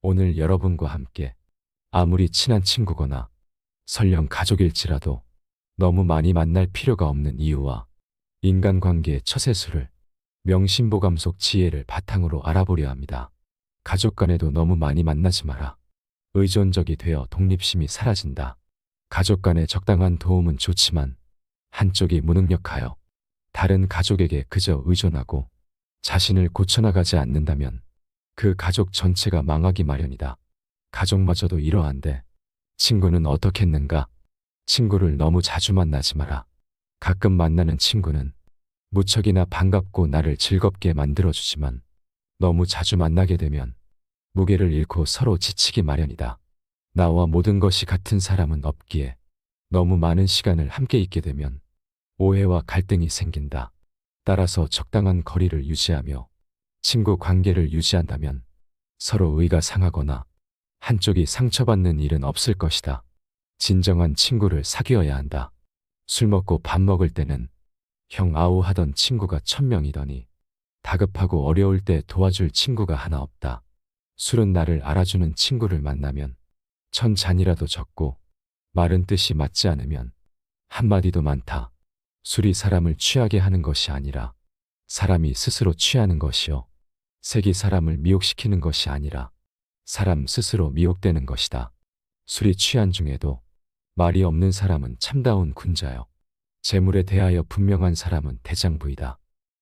오늘 여러분과 함께 아무리 친한 친구거나 설령 가족일지라도 너무 많이 만날 필요가 없는 이유와 인간관계의 처세술을 명심보감 속 지혜를 바탕으로 알아보려 합니다. 가족 간에도 너무 많이 만나지 마라. 의존적이 되어 독립심이 사라진다. 가족 간의 적당한 도움은 좋지만 한쪽이 무능력하여 다른 가족에게 그저 의존하고 자신을 고쳐나가지 않는다면 그 가족 전체가 망하기 마련이다. 가족마저도 이러한데 친구는 어떻겠는가? 친구를 너무 자주 만나지 마라. 가끔 만나는 친구는 무척이나 반갑고 나를 즐겁게 만들어주지만 너무 자주 만나게 되면 무게를 잃고 서로 지치기 마련이다. 나와 모든 것이 같은 사람은 없기에 너무 많은 시간을 함께 있게 되면 오해와 갈등이 생긴다. 따라서 적당한 거리를 유지하며 친구 관계를 유지한다면 서로 의가 상하거나 한쪽이 상처받는 일은 없을 것이다. 진정한 친구를 사귀어야 한다. 술 먹고 밥 먹을 때는 형 아우 하던 친구가 1000명이더니 다급하고 어려울 때 도와줄 친구가 하나 없다. 술은 나를 알아주는 친구를 만나면 1000잔이라도 적고 말은 뜻이 맞지 않으면 한마디도 많다. 술이 사람을 취하게 하는 것이 아니라 사람이 스스로 취하는 것이요. 색이 사람을 미혹시키는 것이 아니라 사람 스스로 미혹되는 것이다. 술이 취한 중에도 말이 없는 사람은 참다운 군자요. 재물에 대하여 분명한 사람은 대장부이다.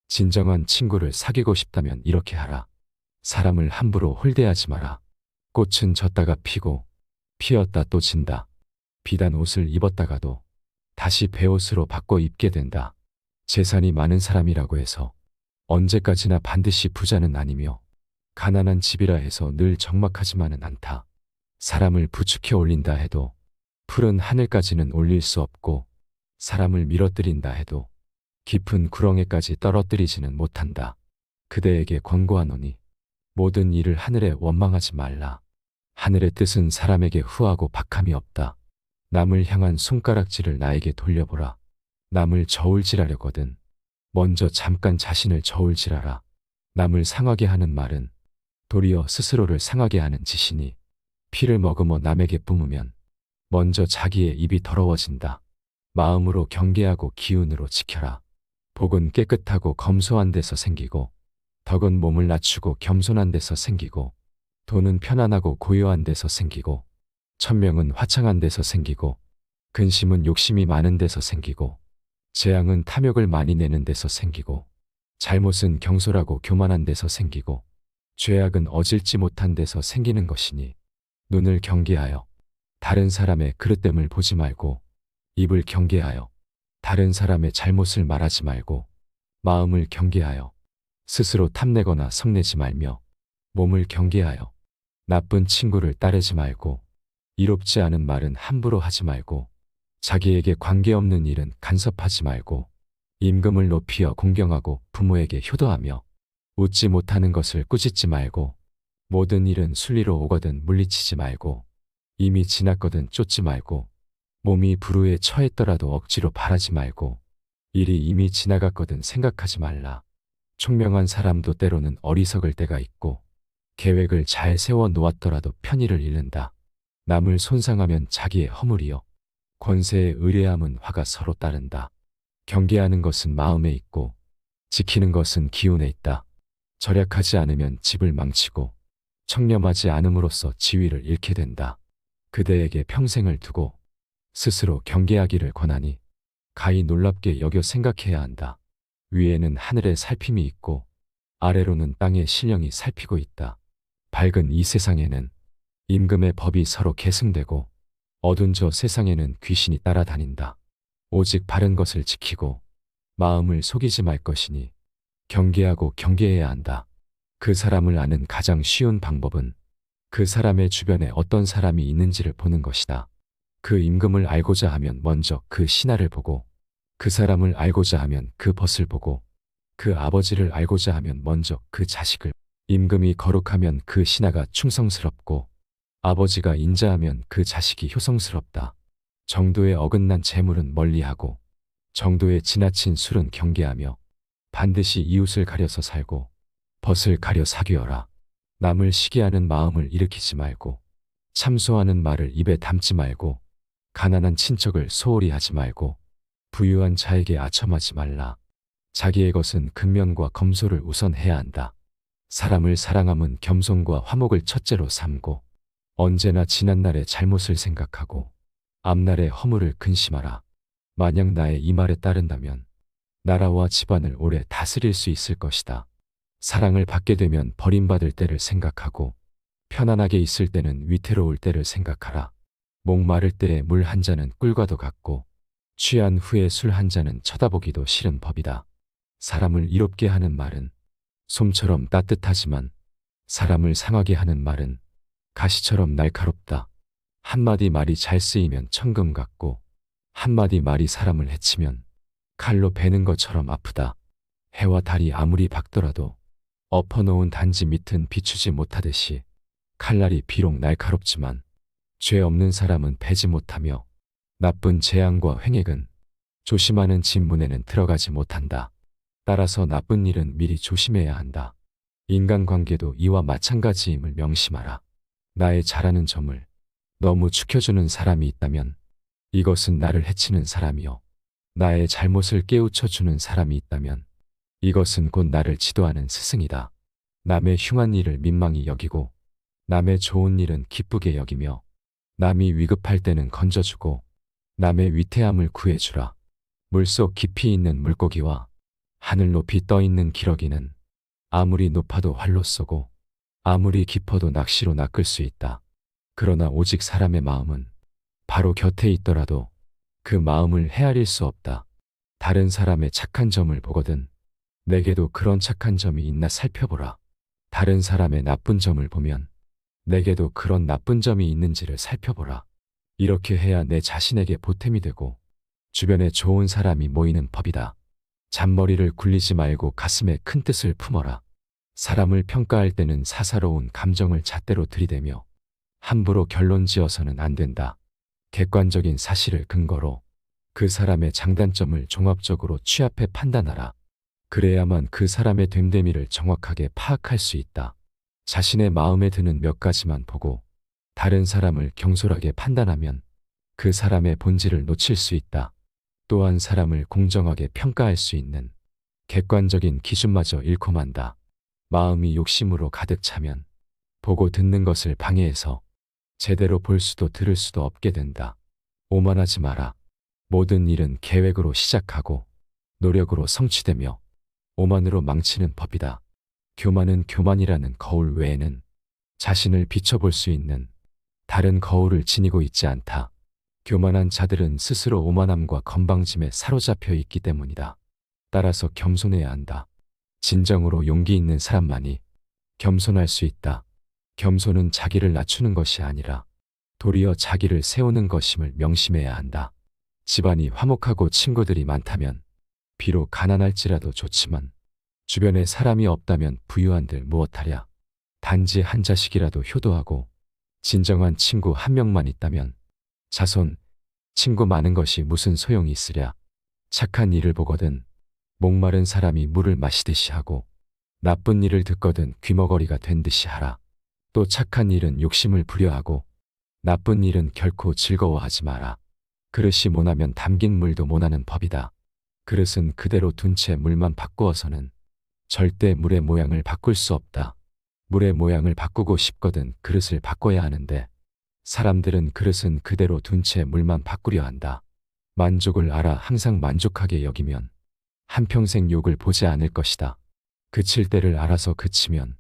진정한 친구를 사귀고 싶다면 이렇게 하라. 사람을 함부로 홀대하지 마라. 꽃은 졌다가 피고 피었다 또 진다. 비단 옷을 입었다가도 다시 베옷으로 바꿔 입게 된다. 재산이 많은 사람이라고 해서 언제까지나 반드시 부자는 아니며 가난한 집이라 해서 늘 적막하지만은 않다. 사람을 부축해 올린다 해도 푸른 하늘까지는 올릴 수 없고 사람을 밀어뜨린다 해도 깊은 구렁에까지 떨어뜨리지는 못한다. 그대에게 권고하노니 모든 일을 하늘에 원망하지 말라. 하늘의 뜻은 사람에게 후하고 박함이 없다. 남을 향한 손가락질을 나에게 돌려보라. 남을 저울질하려거든 먼저 잠깐 자신을 저울질하라. 남을 상하게 하는 말은 도리어 스스로를 상하게 하는 짓이니 피를 머금어 남에게 뿜으면 먼저 자기의 입이 더러워진다. 마음으로 경계하고 기운으로 지켜라. 복은 깨끗하고 검소한 데서 생기고 덕은 몸을 낮추고 겸손한 데서 생기고 돈은 편안하고 고요한 데서 생기고 천명은 화창한 데서 생기고 근심은 욕심이 많은 데서 생기고 재앙은 탐욕을 많이 내는 데서 생기고 잘못은 경솔하고 교만한 데서 생기고 죄악은 어질지 못한 데서 생기는 것이니 눈을 경계하여 다른 사람의 그릇됨을 보지 말고 입을 경계하여 다른 사람의 잘못을 말하지 말고 마음을 경계하여 스스로 탐내거나 성내지 말며 몸을 경계하여 나쁜 친구를 따르지 말고 이롭지 않은 말은 함부로 하지 말고 자기에게 관계없는 일은 간섭하지 말고 임금을 높이어 공경하고 부모에게 효도하며 웃지 못하는 것을 꾸짖지 말고 모든 일은 순리로 오거든 물리치지 말고 이미 지났거든 쫓지 말고 몸이 불우에 처했더라도 억지로 바라지 말고 일이 이미 지나갔거든 생각하지 말라. 총명한 사람도 때로는 어리석을 때가 있고 계획을 잘 세워 놓았더라도 편의를 잃는다. 남을 손상하면 자기의 허물이요. 권세의 의뢰함은 화가 서로 따른다. 경계하는 것은 마음에 있고 지키는 것은 기운에 있다. 절약하지 않으면 집을 망치고 청렴하지 않음으로써 지위를 잃게 된다. 그대에게 평생을 두고 스스로 경계하기를 권하니 가히 놀랍게 여겨 생각해야 한다. 위에는 하늘의 살핌이 있고 아래로는 땅의 신령이 살피고 있다. 밝은 이 세상에는 임금의 법이 서로 계승되고 어두운 저 세상에는 귀신이 따라다닌다. 오직 바른 것을 지키고 마음을 속이지 말 것이니 경계하고 경계해야 한다. 그 사람을 아는 가장 쉬운 방법은 그 사람의 주변에 어떤 사람이 있는지를 보는 것이다. 그 임금을 알고자 하면 먼저 그 신하를 보고 그 사람을 알고자 하면 그 벗을 보고 그 아버지를 알고자 하면 먼저 그 자식을 임금이 거룩하면 그 신하가 충성스럽고 아버지가 인자하면 그 자식이 효성스럽다. 정도에 어긋난 재물은 멀리하고 정도에 지나친 술은 경계하며 반드시 이웃을 가려서 살고 벗을 가려 사귀어라. 남을 시기하는 마음을 일으키지 말고, 참소하는 말을 입에 담지 말고, 가난한 친척을 소홀히 하지 말고, 부유한 자에게 아첨하지 말라. 자기의 것은 근면과 검소를 우선 해야 한다. 사람을 사랑함은 겸손과 화목을 첫째로 삼고, 언제나 지난날의 잘못을 생각하고 앞날의 허물을 근심하라. 만약 나의 이 말에 따른다면 나라와 집안을 오래 다스릴 수 있을 것이다. 사랑을 받게 되면 버림받을 때를 생각하고, 편안하게 있을 때는 위태로울 때를 생각하라. 목마를 때에 물 한 잔은 꿀과도 같고, 취한 후에 술 한 잔은 쳐다보기도 싫은 법이다. 사람을 이롭게 하는 말은 솜처럼 따뜻하지만, 사람을 상하게 하는 말은 가시처럼 날카롭다. 한마디 말이 잘 쓰이면 천금 같고, 한마디 말이 사람을 해치면 칼로 베는 것처럼 아프다. 해와 달이 아무리 밝더라도 엎어놓은 단지 밑은 비추지 못하듯이, 칼날이 비록 날카롭지만 죄 없는 사람은 베지 못하며, 나쁜 재앙과 횡액은 조심하는 집 문에는 들어가지 못한다. 따라서 나쁜 일은 미리 조심해야 한다. 인간관계도 이와 마찬가지임을 명심하라. 나의 잘하는 점을 너무 축혀주는 사람이 있다면 이것은 나를 해치는 사람이요, 나의 잘못을 깨우쳐주는 사람이 있다면 이것은 곧 나를 지도하는 스승이다. 남의 흉한 일을 민망히 여기고, 남의 좋은 일은 기쁘게 여기며, 남이 위급할 때는 건져주고, 남의 위태함을 구해주라. 물속 깊이 있는 물고기와 하늘 높이 떠 있는 기러기는 아무리 높아도 활로 쏘고, 아무리 깊어도 낚시로 낚을 수 있다. 그러나 오직 사람의 마음은 바로 곁에 있더라도 그 마음을 헤아릴 수 없다. 다른 사람의 착한 점을 보거든 내게도 그런 착한 점이 있나 살펴보라. 다른 사람의 나쁜 점을 보면 내게도 그런 나쁜 점이 있는지를 살펴보라. 이렇게 해야 내 자신에게 보탬이 되고 주변에 좋은 사람이 모이는 법이다. 잔머리를 굴리지 말고 가슴에 큰 뜻을 품어라. 사람을 평가할 때는 사사로운 감정을 잣대로 들이대며 함부로 결론 지어서는 안 된다. 객관적인 사실을 근거로 그 사람의 장단점을 종합적으로 취합해 판단하라. 그래야만 그 사람의 됨됨이를 정확하게 파악할 수 있다. 자신의 마음에 드는 몇 가지만 보고 다른 사람을 경솔하게 판단하면 그 사람의 본질을 놓칠 수 있다. 또한 사람을 공정하게 평가할 수 있는 객관적인 기준마저 잃고 만다. 마음이 욕심으로 가득 차면 보고 듣는 것을 방해해서 제대로 볼 수도 들을 수도 없게 된다. 오만하지 마라. 모든 일은 계획으로 시작하고 노력으로 성취되며 오만으로 망치는 법이다. 교만은 교만이라는 거울 외에는 자신을 비춰볼 수 있는 다른 거울을 지니고 있지 않다. 교만한 자들은 스스로 오만함과 건방짐에 사로잡혀 있기 때문이다. 따라서 겸손해야 한다. 진정으로 용기 있는 사람만이 겸손할 수 있다. 겸손은 자기를 낮추는 것이 아니라 도리어 자기를 세우는 것임을 명심해야 한다. 집안이 화목하고 친구들이 많다면 비록 가난할지라도 좋지만 주변에 사람이 없다면 부유한들 무엇하랴. 단지 한 자식이라도 효도하고 진정한 친구 한 명만 있다면 자손, 친구 많은 것이 무슨 소용이 있으랴. 착한 일을 보거든 목마른 사람이 물을 마시듯이 하고 나쁜 일을 듣거든 귀머거리가 된 듯이 하라. 또 착한 일은 욕심을 부려하고 나쁜 일은 결코 즐거워하지 마라. 그릇이 모나면 담긴 물도 모나는 법이다. 그릇은 그대로 둔 채 물만 바꾸어서는 절대 물의 모양을 바꿀 수 없다. 물의 모양을 바꾸고 싶거든 그릇을 바꿔야 하는데 사람들은 그릇은 그대로 둔 채 물만 바꾸려 한다. 만족을 알아 항상 만족하게 여기면 한평생 욕을 보지 않을 것이다. 그칠 때를 알아서 그치면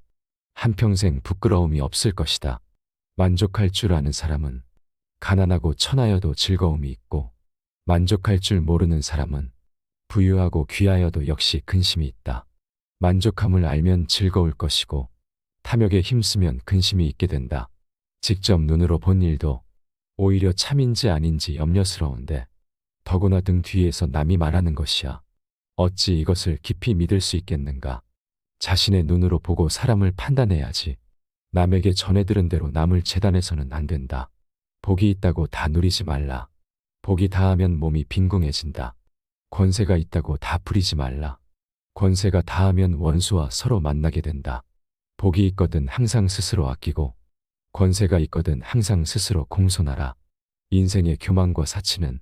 한평생 부끄러움이 없을 것이다. 만족할 줄 아는 사람은 가난하고 천하여도 즐거움이 있고 만족할 줄 모르는 사람은 부유하고 귀하여도 역시 근심이 있다. 만족함을 알면 즐거울 것이고 탐욕에 힘쓰면 근심이 있게 된다. 직접 눈으로 본 일도 오히려 참인지 아닌지 염려스러운데 더구나 등 뒤에서 남이 말하는 것이야. 어찌 이것을 깊이 믿을 수 있겠는가. 자신의 눈으로 보고 사람을 판단해야지. 남에게 전해 들은 대로 남을 재단해서는 안 된다. 복이 있다고 다 누리지 말라. 복이 다하면 몸이 빈궁해진다. 권세가 있다고 다 부리지 말라. 권세가 다하면 원수와 서로 만나게 된다. 복이 있거든 항상 스스로 아끼고 권세가 있거든 항상 스스로 공손하라. 인생의 교만과 사치는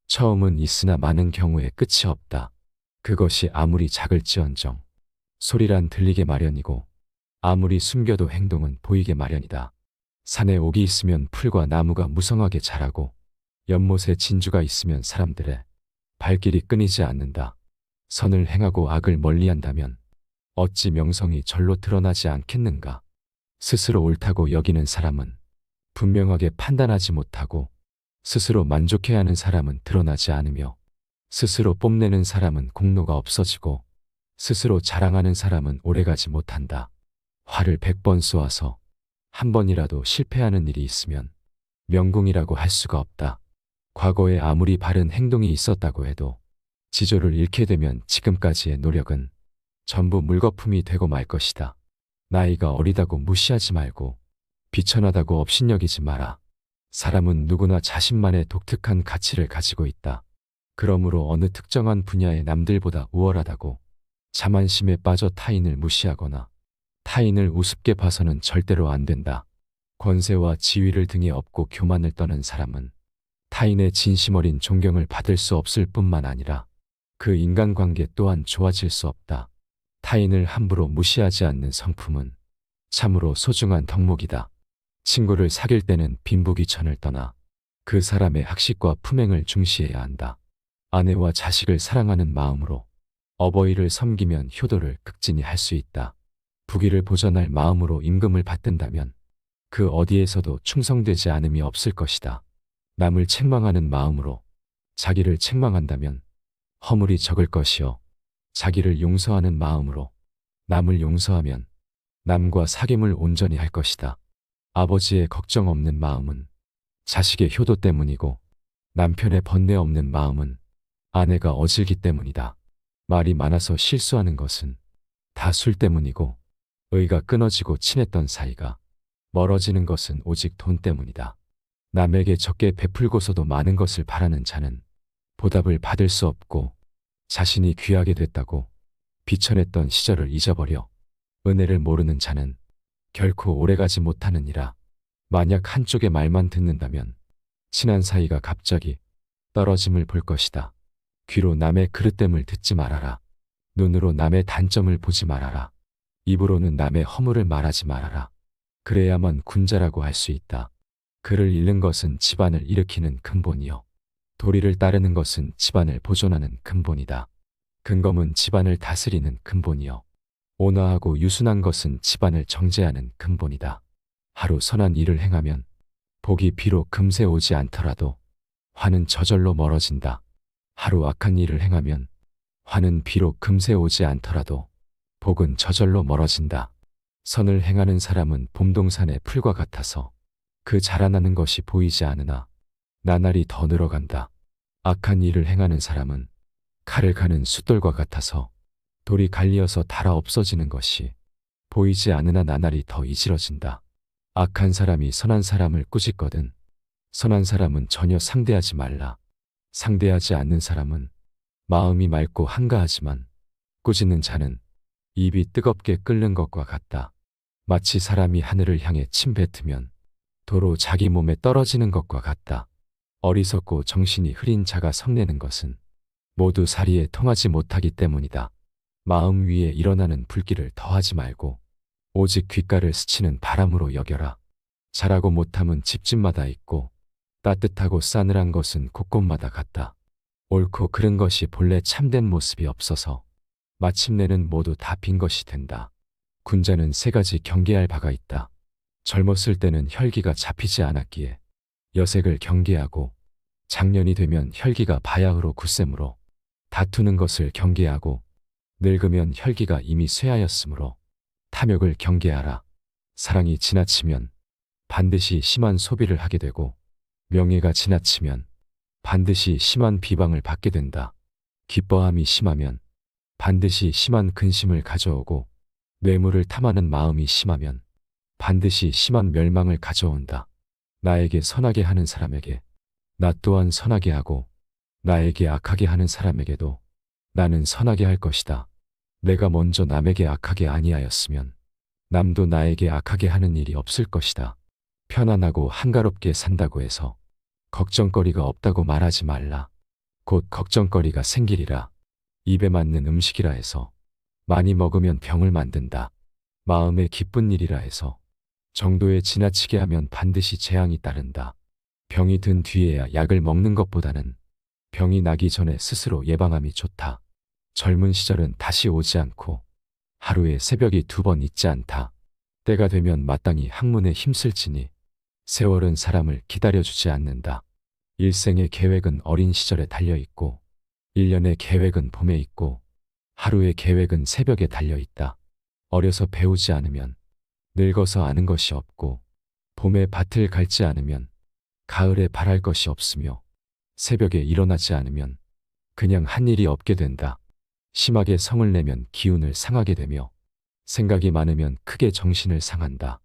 처음은 있으나 많은 경우에 끝이 없다. 그것이 아무리 작을지언정 소리란 들리게 마련이고 아무리 숨겨도 행동은 보이게 마련이다. 산에 옥이 있으면 풀과 나무가 무성하게 자라고 연못에 진주가 있으면 사람들의 발길이 끊이지 않는다. 선을 행하고 악을 멀리한다면 어찌 명성이 절로 드러나지 않겠는가. 스스로 옳다고 여기는 사람은 분명하게 판단하지 못하고 스스로 만족해야 하는 사람은 드러나지 않으며 스스로 뽐내는 사람은 공로가 없어지고 스스로 자랑하는 사람은 오래가지 못한다. 활을 100번 쏘아서 한 번이라도 실패하는 일이 있으면 명궁이라고 할 수가 없다. 과거에 아무리 바른 행동이 있었다고 해도 지조를 잃게 되면 지금까지의 노력은 전부 물거품이 되고 말 것이다. 나이가 어리다고 무시하지 말고 비천하다고 업신여기지 마라. 사람은 누구나 자신만의 독특한 가치를 가지고 있다. 그러므로 어느 특정한 분야에 남들보다 우월하다고 자만심에 빠져 타인을 무시하거나 타인을 우습게 봐서는 절대로 안 된다. 권세와 지위를 등에 업고 교만을 떠는 사람은 타인의 진심 어린 존경을 받을 수 없을 뿐만 아니라 그 인간관계 또한 좋아질 수 없다. 타인을 함부로 무시하지 않는 성품은 참으로 소중한 덕목이다. 친구를 사귈 때는 빈부귀천을 떠나 그 사람의 학식과 품행을 중시해야 한다. 아내와 자식을 사랑하는 마음으로 어버이를 섬기면 효도를 극진히 할 수 있다. 부귀를 보전할 마음으로 임금을 받든다면 그 어디에서도 충성되지 않음이 없을 것이다. 남을 책망하는 마음으로 자기를 책망한다면 허물이 적을 것이요. 자기를 용서하는 마음으로 남을 용서하면 남과 사귐을 온전히 할 것이다. 아버지의 걱정 없는 마음은 자식의 효도 때문이고 남편의 번뇌 없는 마음은 아내가 어질기 때문이다. 말이 많아서 실수하는 것은 다 술 때문이고 의가 끊어지고 친했던 사이가 멀어지는 것은 오직 돈 때문이다. 남에게 적게 베풀고서도 많은 것을 바라는 자는 보답을 받을 수 없고 자신이 귀하게 됐다고 비천했던 시절을 잊어버려 은혜를 모르는 자는 결코 오래가지 못하느니라. 만약 한쪽의 말만 듣는다면 친한 사이가 갑자기 떨어짐을 볼 것이다. 귀로 남의 그릇됨을 듣지 말아라. 눈으로 남의 단점을 보지 말아라. 입으로는 남의 허물을 말하지 말아라. 그래야만 군자라고 할 수 있다. 그를 잃는 것은 집안을 일으키는 근본이요. 도리를 따르는 것은 집안을 보존하는 근본이다. 근검은 집안을 다스리는 근본이요. 온화하고 유순한 것은 집안을 정제하는 근본이다. 하루 선한 일을 행하면 복이 비록 금세 오지 않더라도 화는 저절로 멀어진다. 하루 악한 일을 행하면 화는 비록 금세 오지 않더라도 복은 저절로 멀어진다. 선을 행하는 사람은 봄동산의 풀과 같아서 그 자라나는 것이 보이지 않으나 나날이 더 늘어간다. 악한 일을 행하는 사람은 칼을 가는 숫돌과 같아서 돌이 갈리어서 닳아 없어지는 것이 보이지 않으나 나날이 더 이질어진다. 악한 사람이 선한 사람을 꾸짖거든 선한 사람은 전혀 상대하지 말라. 상대하지 않는 사람은 마음이 맑고 한가하지만 꾸짖는 자는 입이 뜨겁게 끓는 것과 같다. 마치 사람이 하늘을 향해 침 뱉으면 도로 자기 몸에 떨어지는 것과 같다. 어리석고 정신이 흐린 자가 성내는 것은 모두 사리에 통하지 못하기 때문이다. 마음 위에 일어나는 불길을 더하지 말고 오직 귓가를 스치는 바람으로 여겨라. 잘하고 못함은 집집마다 있고 따뜻하고 싸늘한 것은 곳곳마다 같다. 옳고 그른 것이 본래 참된 모습이 없어서 마침내는 모두 다 빈 것이 된다. 군자는 세 가지 경계할 바가 있다. 젊었을 때는 혈기가 잡히지 않았기에 여색을 경계하고 장년이 되면 혈기가 바야흐로 굳세므로 다투는 것을 경계하고 늙으면 혈기가 이미 쇠하였으므로 탐욕을 경계하라. 사랑이 지나치면 반드시 심한 소비를 하게 되고 명예가 지나치면 반드시 심한 비방을 받게 된다. 기뻐함이 심하면 반드시 심한 근심을 가져오고 뇌물을 탐하는 마음이 심하면 반드시 심한 멸망을 가져온다. 나에게 선하게 하는 사람에게 나 또한 선하게 하고 나에게 악하게 하는 사람에게도 나는 선하게 할 것이다. 내가 먼저 남에게 악하게 아니하였으면 남도 나에게 악하게 하는 일이 없을 것이다. 편안하고 한가롭게 산다고 해서 걱정거리가 없다고 말하지 말라. 곧 걱정거리가 생기리라. 입에 맞는 음식이라 해서 많이 먹으면 병을 만든다. 마음에 기쁜 일이라 해서 정도에 지나치게 하면 반드시 재앙이 따른다. 병이 든 뒤에야 약을 먹는 것보다는 병이 나기 전에 스스로 예방함이 좋다. 젊은 시절은 다시 오지 않고 하루에 새벽이 2번 있지 않다. 때가 되면 마땅히 학문에 힘쓸지니 세월은 사람을 기다려주지 않는다. 일생의 계획은 어린 시절에 달려있고 1년의 계획은 봄에 있고 하루의 계획은 새벽에 달려있다. 어려서 배우지 않으면 늙어서 아는 것이 없고 봄에 밭을 갈지 않으면 가을에 바랄 것이 없으며 새벽에 일어나지 않으면 그냥 한 일이 없게 된다. 심하게 성을 내면 기운을 상하게 되며 생각이 많으면 크게 정신을 상한다.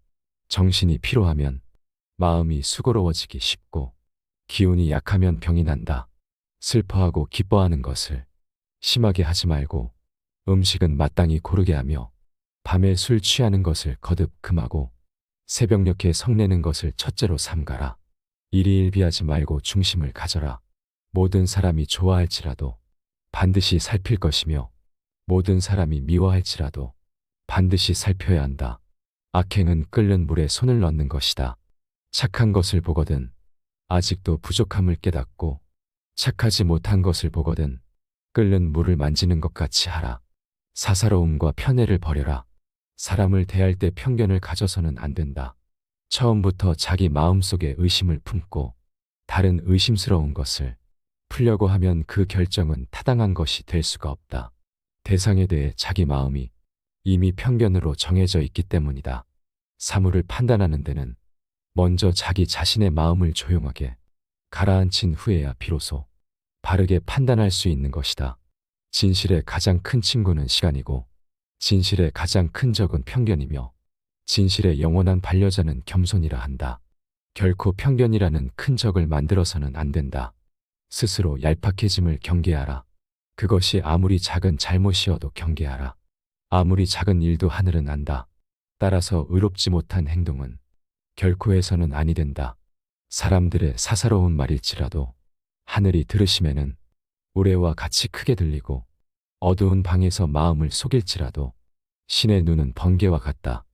정신이 피로하면 마음이 수고로워지기 쉽고 기운이 약하면 병이 난다. 슬퍼하고 기뻐하는 것을 심하게 하지 말고 음식은 마땅히 고르게 하며 밤에 술 취하는 것을 거듭 금하고 새벽녘에 성내는 것을 첫째로 삼가라. 일희일비하지 말고 중심을 가져라. 모든 사람이 좋아할지라도 반드시 살필 것이며 모든 사람이 미워할지라도 반드시 살펴야 한다. 악행은 끓는 물에 손을 넣는 것이다. 착한 것을 보거든 아직도 부족함을 깨닫고 착하지 못한 것을 보거든 끓는 물을 만지는 것 같이 하라. 사사로움과 편애를 버려라. 사람을 대할 때 편견을 가져서는 안 된다. 처음부터 자기 마음속에 의심을 품고 다른 의심스러운 것을 풀려고 하면 그 결정은 타당한 것이 될 수가 없다. 대상에 대해 자기 마음이 이미 편견으로 정해져 있기 때문이다. 사물을 판단하는 데는 먼저 자기 자신의 마음을 조용하게 가라앉힌 후에야 비로소 바르게 판단할 수 있는 것이다. 진실의 가장 큰 친구는 시간이고 진실의 가장 큰 적은 편견이며 진실의 영원한 반려자는 겸손이라 한다. 결코 편견이라는 큰 적을 만들어서는 안 된다. 스스로 얄팍해짐을 경계하라. 그것이 아무리 작은 잘못이어도 경계하라. 아무리 작은 일도 하늘은 안다. 따라서 의롭지 못한 행동은 결코 해서는 아니 된다. 사람들의 사사로운 말일지라도 하늘이 들으심에는 우레와 같이 크게 들리고 어두운 방에서 마음을 속일지라도 신의 눈은 번개와 같다.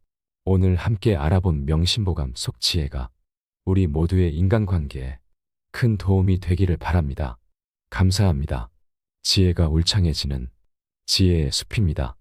오늘 함께 알아본 명심보감 속 지혜가 우리 모두의 인간관계에 큰 도움이 되기를 바랍니다. 감사합니다. 지혜가 울창해지는 지혜의 숲입니다.